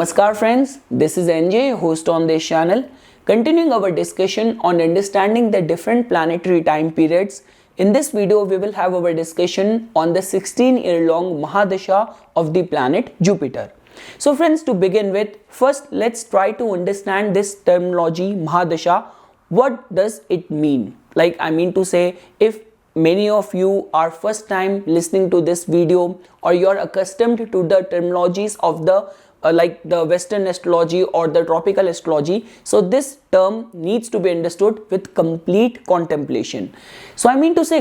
Namaskar friends, this is NJ, host on this channel. Continuing our discussion on understanding the different planetary time periods, in this video we will have our discussion on the 16-year-long Mahadasha of the planet Jupiter. So friends, to begin with, first let's try to understand this terminology Mahadasha. What does it mean? If many of you are first time listening to this video, or you are accustomed to the terminologies of the the Western astrology or the tropical astrology, so this term needs to be understood with complete contemplation. So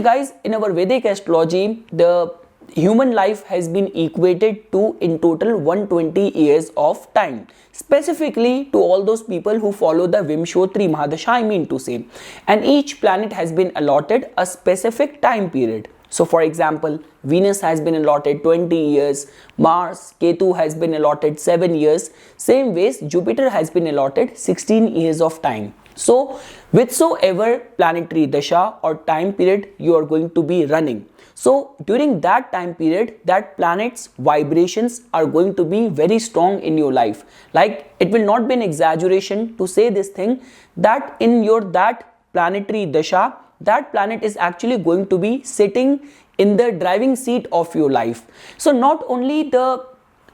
guys, in our Vedic astrology, the human life has been equated to in total 120 years of time, specifically to all those people who follow the Vimshotri Mahadasha, and each planet has been allotted a specific time period. So for example, Venus has been allotted 20 years, Mars, Ketu has been allotted 7 years, same ways Jupiter has been allotted 16 years of time. So whichsoever planetary dasha or time period you are going to be running, so during that time period, that planet's vibrations are going to be very strong in your life. Like, it will not be an exaggeration to say this thing, that in your that planetary dasha, that planet is actually going to be sitting in the driving seat of your life. So not only the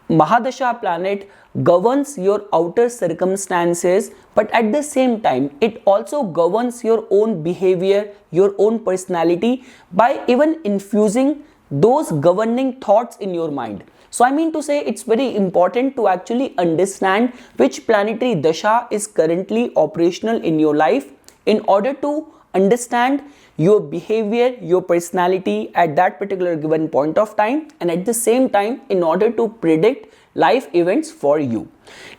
Mahadasha planet governs your outer circumstances, but at the same time it also governs your own behavior, your own personality, by even infusing those governing thoughts in your mind. So it's very important to actually understand which planetary dasha is currently operational in your life in order to understand your behavior, your personality at that particular given point of time, and at the same time in order to predict life events for you.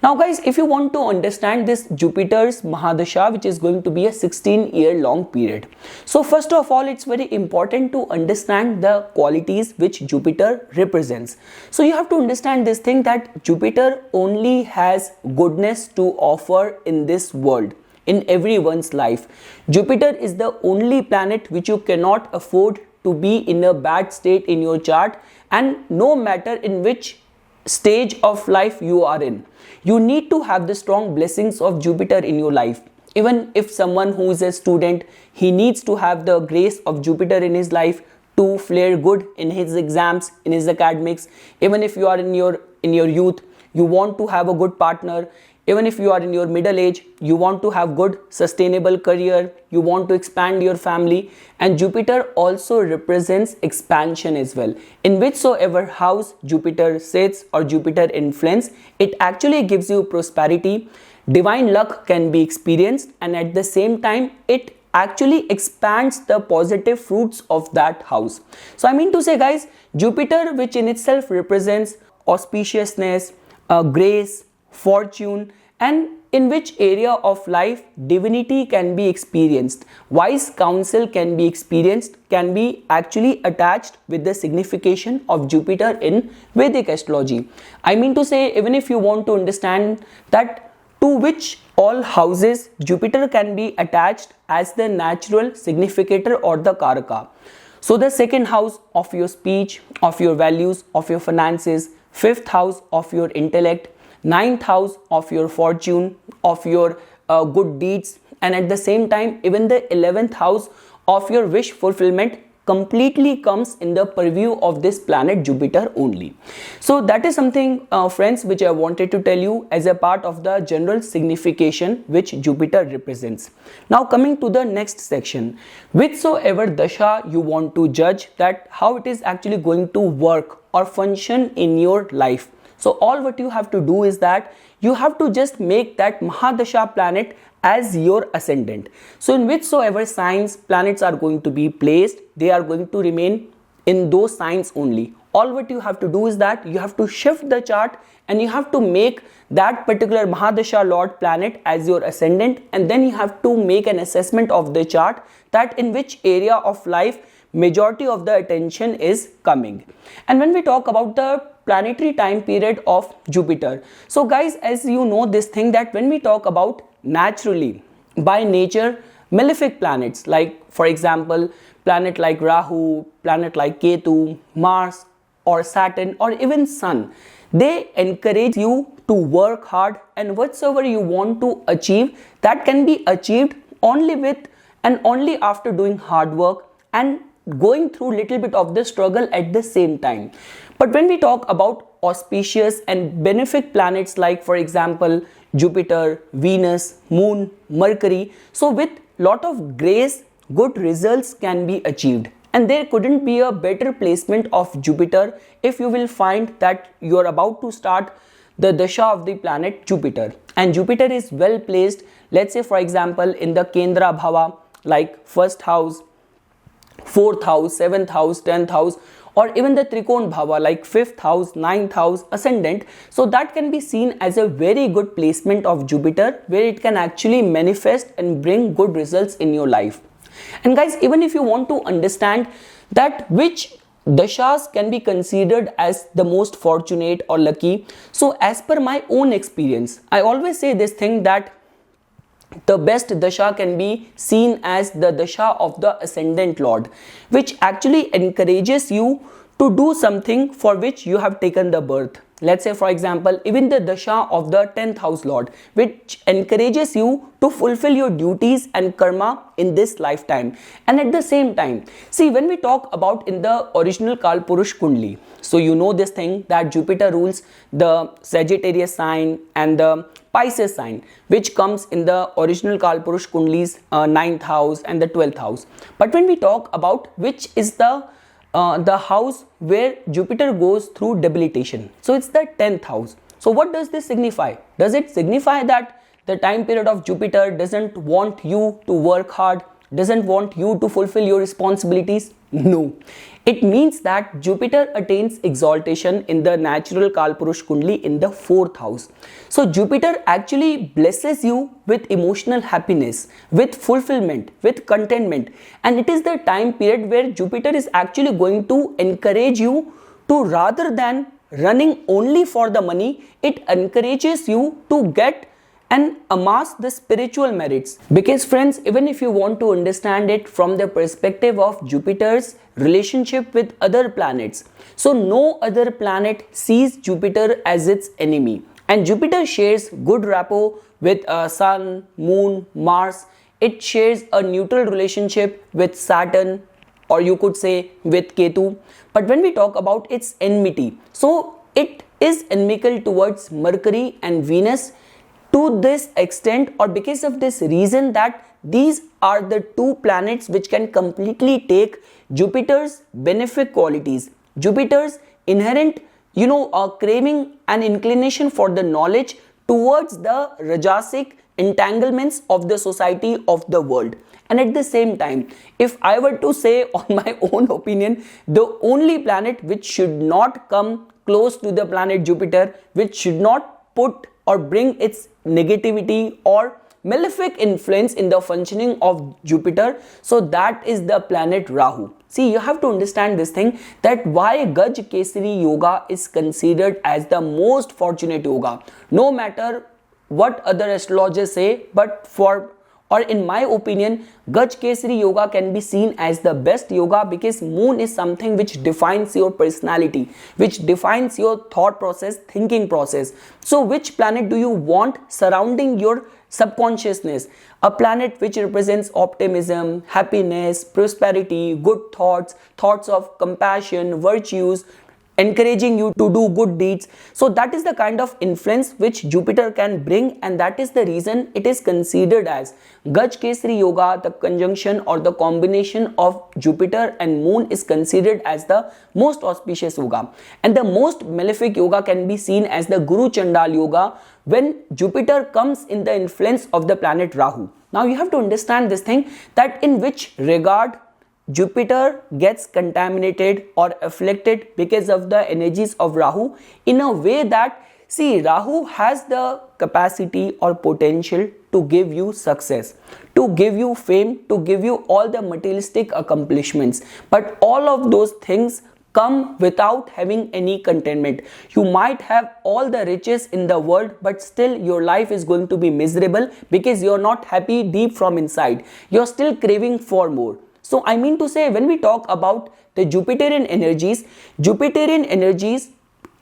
Now guys, if you want to understand this Jupiter's Mahadasha, which is going to be a 16-year-long period, so first of all, it's very important to understand the qualities which Jupiter represents. So you have to understand this thing, that Jupiter only has goodness to offer in this world, in everyone's life. Jupiter is the only planet which you cannot afford to be in a bad state in your chart, and no matter in which stage of life you are in, you need to have the strong blessings of Jupiter in your life. Even if someone who is a student, he needs to have the grace of Jupiter in his life to fare good in his exams, in his academics. Even if you are in your youth, you want to have a good partner. Even if you are in your middle age, you want to have good sustainable career, you want to expand your family, and Jupiter also represents expansion as well. In whichsoever house Jupiter sits or Jupiter influence, it actually gives you prosperity, divine luck can be experienced, and at the same time it actually expands the positive fruits of that house. So guys, Jupiter, which in itself represents auspiciousness, grace, fortune, and in which area of life divinity can be experienced, wise counsel can be experienced, can be actually attached with the signification of Jupiter in Vedic astrology. Even if you want to understand that to which all houses Jupiter can be attached as the natural significator or the karaka. So the second house of your speech, of your values, of your finances, fifth house of your intellect, ninth house of your fortune, of your good deeds, and at the same time even the 11th house of your wish fulfillment completely comes in the purview of this planet Jupiter only. So that is something friends, which I wanted to tell you as a part of the general signification which Jupiter represents. Now coming to the next section, whichsoever dasha you want to judge that how it is actually going to work or function in your life. So all what you have to do is that you have to just make that Mahadasha planet as your ascendant. So in whichsoever signs planets are going to be placed, they are going to remain in those signs only. All what you have to do is that you have to shift the chart and you have to make that particular Mahadasha Lord planet as your ascendant, and then you have to make an assessment of the chart that in which area of life majority of the attention is coming. And when we talk about the planetary time period of Jupiter, so guys, as you know this thing, that when we talk about naturally by nature malefic planets, like for example planet like Rahu, planet like Ketu, Mars, or Saturn or even Sun, they encourage you to work hard, and whatsoever you want to achieve, that can be achieved only with and only after doing hard work and going through little bit of the struggle at the same time. But when we talk about auspicious and benefic planets like, for example, Jupiter, Venus, Moon, Mercury, so with lot of grace, good results can be achieved. And there couldn't be a better placement of Jupiter if you will find that you are about to start the dasha of the planet Jupiter. And Jupiter is well placed, let's say for example in the Kendra Bhava, like first house, fourth house, seventh house, 10th house, or even the Trikon Bhava like 5th house, 9th house, ascendant. So that can be seen as a very good placement of Jupiter, where it can actually manifest and bring good results in your life. And guys, even if you want to understand that which dashas can be considered as the most fortunate or lucky, so as per my own experience, I always say this thing that the best dasha can be seen as the dasha of the ascendant lord, which actually encourages you to do something for which you have taken the birth. Let's say for example, even the dasha of the 10th house lord, which encourages you to fulfill your duties and karma in this lifetime. And at the same time, see, when we talk about in the original Kalpurush Kundli, so you know this thing that Jupiter rules the Sagittarius sign and the Pisces sign, which comes in the original Kalpurush Kundli's 9th house and the 12th house. But when we talk about which is the house where Jupiter goes through debilitation, so it's the 10th house. So what does this signify? Does it signify that the time period of Jupiter doesn't want you to work hard, doesn't want you to fulfill your responsibilities? No. It means that Jupiter attains exaltation in the natural Kalpurush Kundli in the 4th house. So Jupiter actually blesses you with emotional happiness, with fulfillment, with contentment. And it is the time period where Jupiter is actually going to encourage you to, rather than running only for the money, it encourages you to get and amass the spiritual merits. Because friends, even if you want to understand it from the perspective of Jupiter's relationship with other planets, so no other planet sees Jupiter as its enemy, and Jupiter shares good rapport with Sun, Moon, Mars. It shares a neutral relationship with Saturn, or you could say with Ketu. But when we talk about its enmity, so it is inimical towards Mercury and Venus, to this extent or because of this reason that these are the two planets which can completely take Jupiter's benefic qualities, Jupiter's inherent, craving and inclination for the knowledge towards the Rajasic entanglements of the society of the world. And at the same time, if I were to say on my own opinion, the only planet which should not come close to the planet Jupiter, which should not put or bring its negativity or malefic influence in the functioning of Jupiter, so that is the planet Rahu. See, you have to understand this thing, that why Gaj Kesari Yoga is considered as the most fortunate yoga. No matter what other astrologers say, or in my opinion, Gaj Kesari Yoga can be seen as the best yoga, because moon is something which defines your personality, which defines your thought process, thinking process. So which planet do you want surrounding your subconsciousness? A planet which represents optimism, happiness, prosperity, good thoughts, thoughts of compassion, virtues, encouraging you to do good deeds. So that is the kind of influence which Jupiter can bring, and that is the reason it is considered as Gaj Kesari Yoga. The conjunction or the combination of Jupiter and Moon is considered as the most auspicious yoga. And the most malefic yoga can be seen as the Guru Chandal Yoga, when Jupiter comes in the influence of the planet Rahu. Now you have to understand this thing, that in which regard Jupiter gets contaminated or afflicted because of the energies of Rahu, in a way that, see, Rahu has the capacity or potential to give you success, to give you fame, to give you all the materialistic accomplishments. But all of those things come without having any contentment. You might have all the riches in the world, but still your life is going to be miserable, because you're not happy deep from inside. You're still craving for more. So I mean to say, when we talk about the Jupiterian energies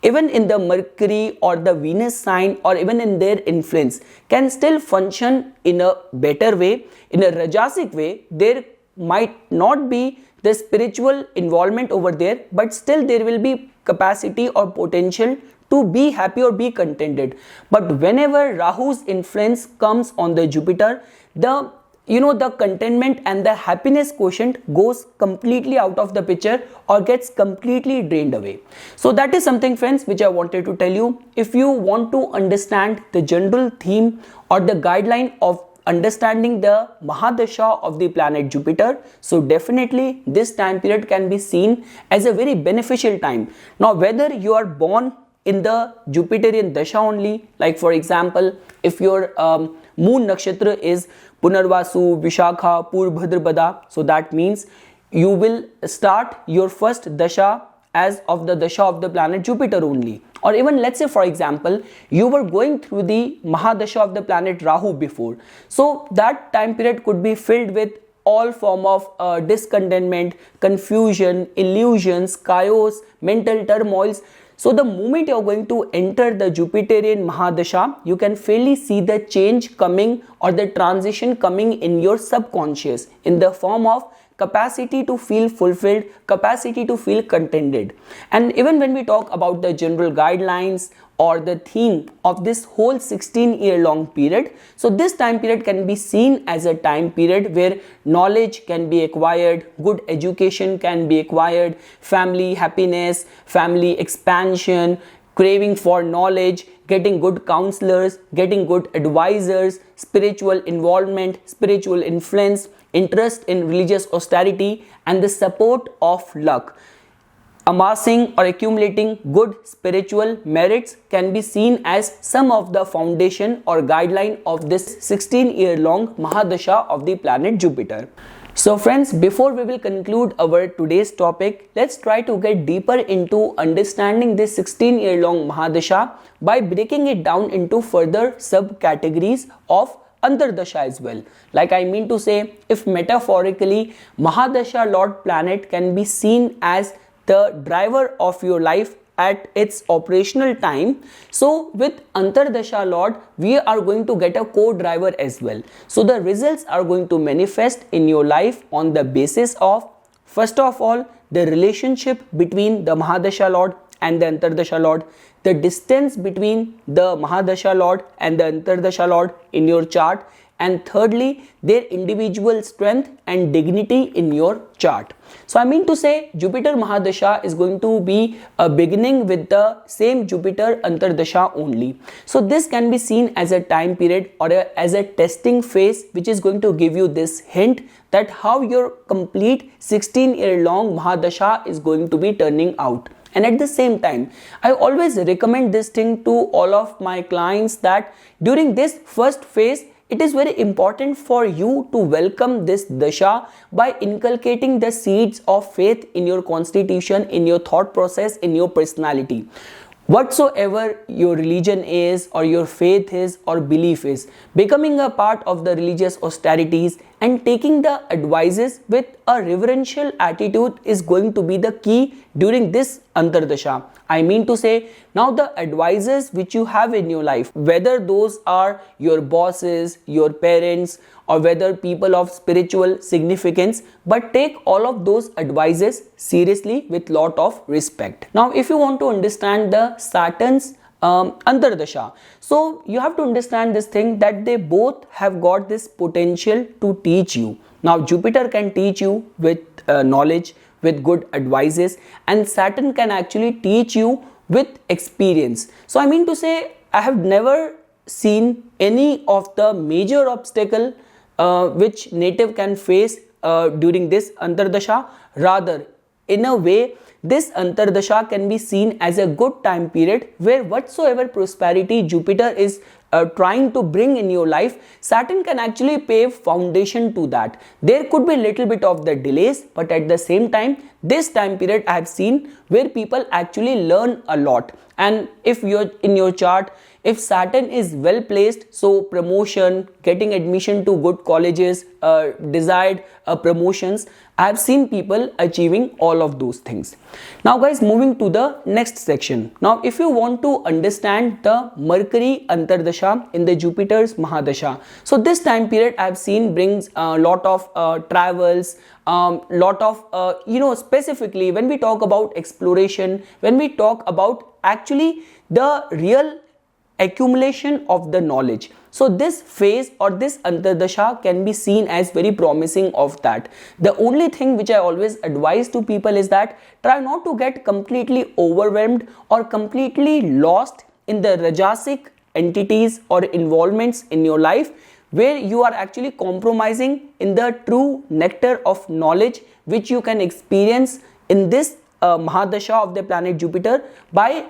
even in the Mercury or the Venus sign or even in their influence can still function in a better way, in a Rajasic way. There might not be the spiritual involvement over there, but still there will be capacity or potential to be happy or be contented. But whenever Rahu's influence comes on the Jupiter, the contentment and the happiness quotient goes completely out of the picture or gets completely drained away. So that is something, friends, which I wanted to tell you. If you want to understand the general theme or the guideline of understanding the Mahadasha of the planet Jupiter, so definitely this time period can be seen as a very beneficial time. Now, whether you are born in the Jupiterian Dasha only, like for example, if your moon nakshatra is Punarvasu, Vishakha, Purvabhadrapada, so that means you will start your first Dasha as of the Dasha of the planet Jupiter only. Or even let's say for example, you were going through the Mahadasha of the planet Rahu before. So that time period could be filled with all form of discontentment, confusion, illusions, chaos, mental turmoils. So the moment you are going to enter the Jupiterian Mahadasha, you can fairly see the change coming or the transition coming in your subconscious in the form of capacity to feel fulfilled, capacity to feel contented. And even when we talk about the general guidelines or the theme of this whole 16-year-long period, so this time period can be seen as a time period where knowledge can be acquired, good education can be acquired, family happiness, family expansion, craving for knowledge, getting good counselors, getting good advisors, spiritual involvement, spiritual influence, interest in religious austerity, and the support of luck. Amassing or accumulating good spiritual merits can be seen as some of the foundation or guideline of this 16-year-long Mahadasha of the planet Jupiter. So friends, before we will conclude our today's topic, let's try to get deeper into understanding this 16-year-long Mahadasha by breaking it down into further subcategories of Antardasha as well. Like I mean to say, if metaphorically Mahadasha Lord planet can be seen as the driver of your life at its operational time, so with Antardasha Lord we are going to get a co-driver as well. So the results are going to manifest in your life on the basis of, first of all, the relationship between the Mahadasha Lord and the Antardasha Lord, the distance between the Mahadasha Lord and the Antardasha Lord in your chart, and thirdly, their individual strength and dignity in your chart. So I mean to say, Jupiter Mahadasha is going to be a beginning with the same Jupiter Antardasha only. So this can be seen as a time period or as a testing phase, which is going to give you this hint that how your complete 16-year-long Mahadasha is going to be turning out. And at the same time, I always recommend this thing to all of my clients that during this first phase, it is very important for you to welcome this Dasha by inculcating the seeds of faith in your constitution, in your thought process, in your personality. Whatsoever your religion is or your faith is or belief is, becoming a part of the religious austerities and taking the advices with a reverential attitude is going to be the key during this Antardasha. I mean to say, now the advisors which you have in your life, whether those are your bosses, your parents, or whether people of spiritual significance, but take all of those advices seriously with lot of respect. Now, if you want to understand the Saturn's Antardasha, so you have to understand this thing that they both have got this potential to teach you. Now, Jupiter can teach you with knowledge, with good advices, and Saturn can actually teach you with experience. So I mean to say, I have never seen any of the major obstacle which native can face during this Antardasha. Rather, in a way, this Antardasha can be seen as a good time period where whatsoever prosperity Jupiter is trying to bring in your life, Saturn can actually pave foundation to that. There could be little bit of the delays, but at the same time, this time period I have seen where people actually learn a lot. And if you're in your chart, if Saturn is well placed, so promotion, getting admission to good colleges, desired promotions, I have seen people achieving all of those things. Now guys, moving to the next section. Now if you want to understand the Mercury Antardasha in the Jupiter's Mahadasha, so this time period I have seen brings a lot of travels, lot of specifically when we talk about exploration, when we talk about actually the real accumulation of the knowledge. So this phase or this Antardasha can be seen as very promising of that. The only thing which I always advise to people is that try not to get completely overwhelmed or completely lost in the Rajasic entities or involvements in your life, where you are actually compromising in the true nectar of knowledge which you can experience in this Mahadasha of the planet Jupiter by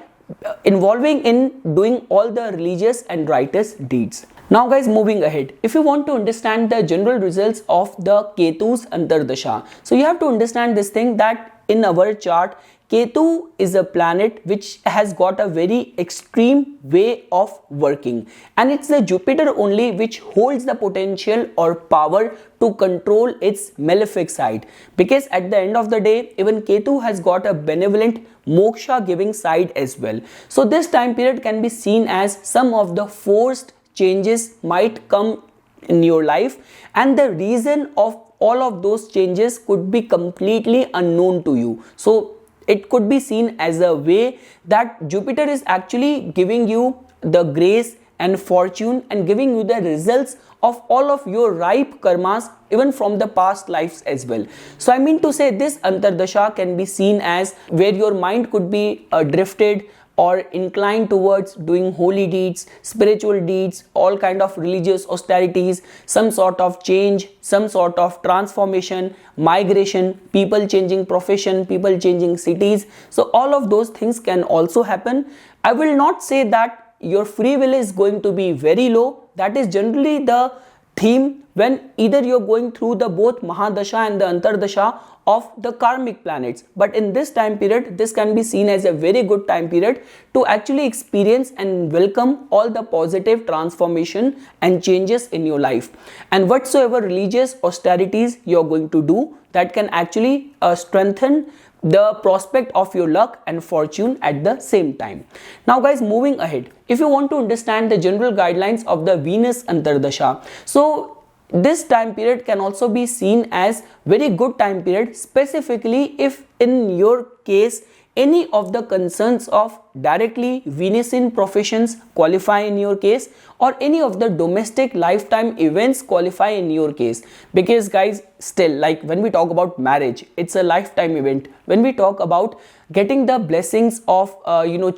involving in doing all the religious and righteous deeds. Now guys, moving ahead, if you want to understand the general results of the Ketu's Antardasha, so you have to understand this thing that in our chart, Ketu is a planet which has got a very extreme way of working, and it's the Jupiter only which holds the potential or power to control its malefic side, because at the end of the day even Ketu has got a benevolent moksha giving side as well. So this time period can be seen as some of the forced changes might come in your life, and the reason of all of those changes could be completely unknown to you. So it could be seen as a way that Jupiter is actually giving you the grace and fortune and giving you the results of all of your ripe karmas even from the past lives as well. So I mean to say, this Antardasha can be seen as where your mind could be drifted or inclined towards doing holy deeds, spiritual deeds, all kind of religious austerities, some sort of change, some sort of transformation, migration, people changing profession, people changing cities. So all of those things can also happen. I will not say that your free will is going to be very low. That is generally the theme when either you're going through the both Mahadasha and the Antardasha of the karmic planets. But in this time period, this can be seen as a very good time period to actually experience and welcome all the positive transformation and changes in your life. And whatsoever religious austerities you're going to do, that can actually strengthen the prospect of your luck and fortune at the same time. Now guys, moving ahead, if you want to understand the general guidelines of the Venus Antardasha, so this time period can also be seen as very good time period, specifically if in your case any of the concerns of directly Venusian professions qualify in your case, or any of the domestic lifetime events qualify in your case. Because guys, still, like when we talk about marriage, it's a lifetime event. When we talk about getting the blessings of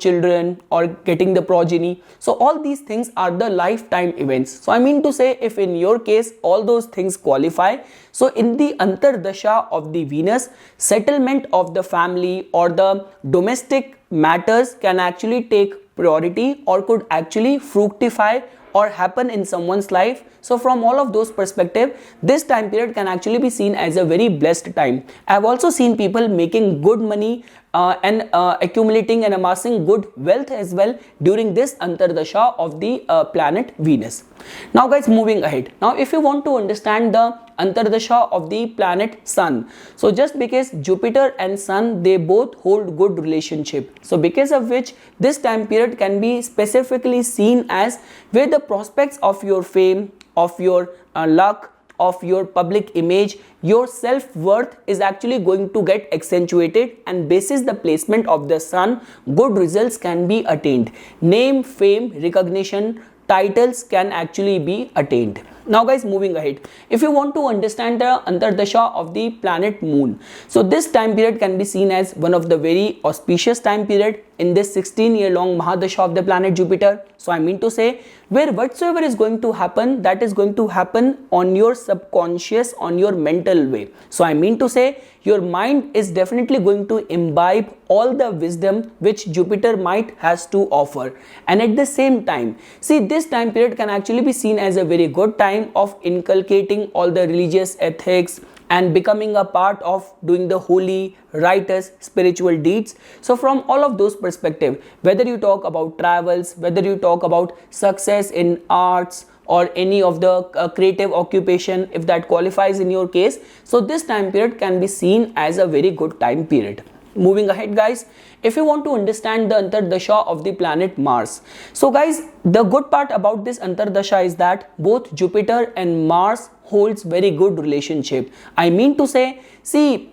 children or getting the progeny, so all these things are the lifetime events. So I mean to say, if in your case all those things qualify, so in the Antardasha of the Venus, settlement of the family or the domestic matters can actually take priority or could actually fructify or happen in someone's life. So from all of those perspectives, this time period can actually be seen as a very blessed time. I have also seen people making good money and accumulating and amassing good wealth as well during this Antardasha of the planet Venus. Now guys, moving ahead. Now if you want to understand the Antardasha of the planet Sun, so just because Jupiter and Sun, they both hold good relationship, so because of which this time period can be specifically seen as where the prospects of your fame, of your luck, of your public image, your self-worth is actually going to get accentuated, and basis the placement of the Sun, good results can be attained. Name, fame, recognition, titles can actually be attained. Now guys, moving ahead, if you want to understand the Antardasha of the planet Moon, so this time period can be seen as one of the very auspicious time period in this 16-year-long Mahadasha of the planet Jupiter. So I mean to say, where whatsoever is going to happen, that is going to happen on your subconscious, on your mental way. So I mean to say, your mind is definitely going to imbibe all the wisdom which Jupiter might has to offer. And at the same time, see, this time period can actually be seen as a very good time of inculcating all the religious ethics, and becoming a part of doing the holy, righteous, spiritual deeds. So from all of those perspective, whether you talk about travels, whether you talk about success in arts or any of the creative occupation, if that qualifies in your case, so this time period can be seen as a very good time period. Moving ahead, guys, if you want to understand the Antardasha of the planet Mars, so guys, the good part about this Antardasha is that both Jupiter and Mars holds very good relationship. I mean to say, see,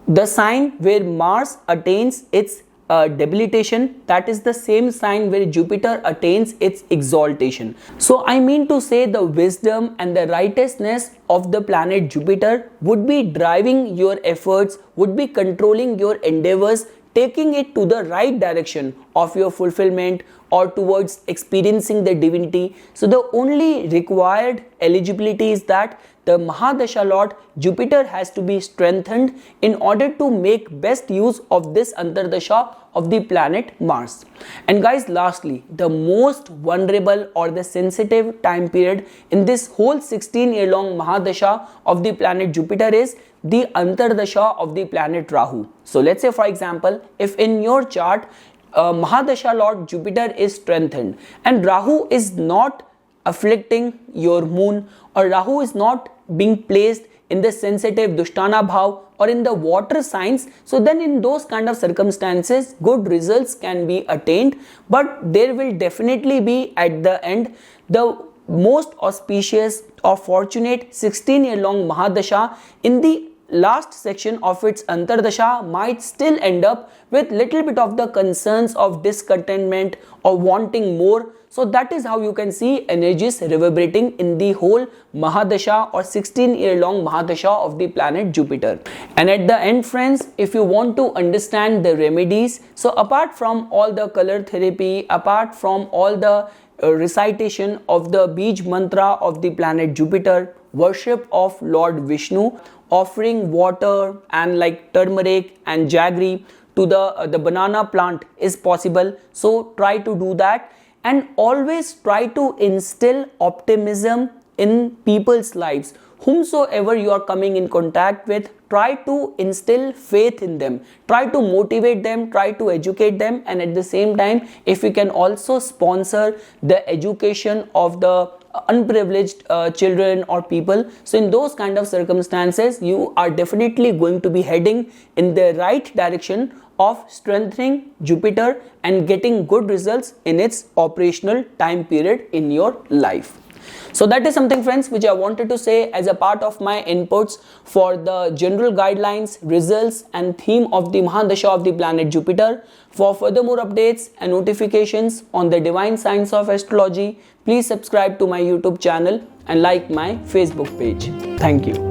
the sign where Mars attains its debilitation, that is the same sign where Jupiter attains its exaltation. So I mean to say, the wisdom and the righteousness of the planet Jupiter would be driving your efforts, would be controlling your endeavors, taking it to the right direction of your fulfillment or towards experiencing the divinity. So the only required eligibility is that the Mahadasha Lord Jupiter has to be strengthened in order to make best use of this Antardasha of the planet Mars. And guys, lastly, the most vulnerable or the sensitive time period in this whole 16-year-long Mahadasha of the planet Jupiter is the Antardasha of the planet Rahu. So let's say, for example, if in your chart Mahadasha Lord Jupiter is strengthened and Rahu is not afflicting your moon, or Rahu is not being placed in the sensitive Dushtana Bhav or in the water signs, so then in those kind of circumstances good results can be attained, but there will definitely be at the end the most auspicious or fortunate 16-year-long Mahadasha in the last section of its Antardasha might still end up with little bit of the concerns of discontentment or wanting more. So that is how you can see energies reverberating in the whole Mahadasha or 16-year-long Mahadasha of the planet Jupiter. And at the end, friends, if you want to understand the remedies, so apart from all the color therapy, apart from all the recitation of the Bij mantra of the planet Jupiter, worship of Lord Vishnu, offering water and like turmeric and jaggery to the banana plant is possible. So try to do that, and always try to instill optimism in people's lives. Whomsoever you are coming in contact with, try to instill faith in them, try to motivate them, try to educate them, and at the same time, if you can also sponsor the education of the unprivileged children or people, so in those kind of circumstances you are definitely going to be heading in the right direction of strengthening Jupiter and getting good results in its operational time period in your life. So that is something, friends, which I wanted to say as a part of my inputs for the general guidelines, results and theme of the Mahadasha of the planet Jupiter. For further more updates and notifications on the divine science of astrology, please subscribe to my YouTube channel and like my Facebook page. Thank you.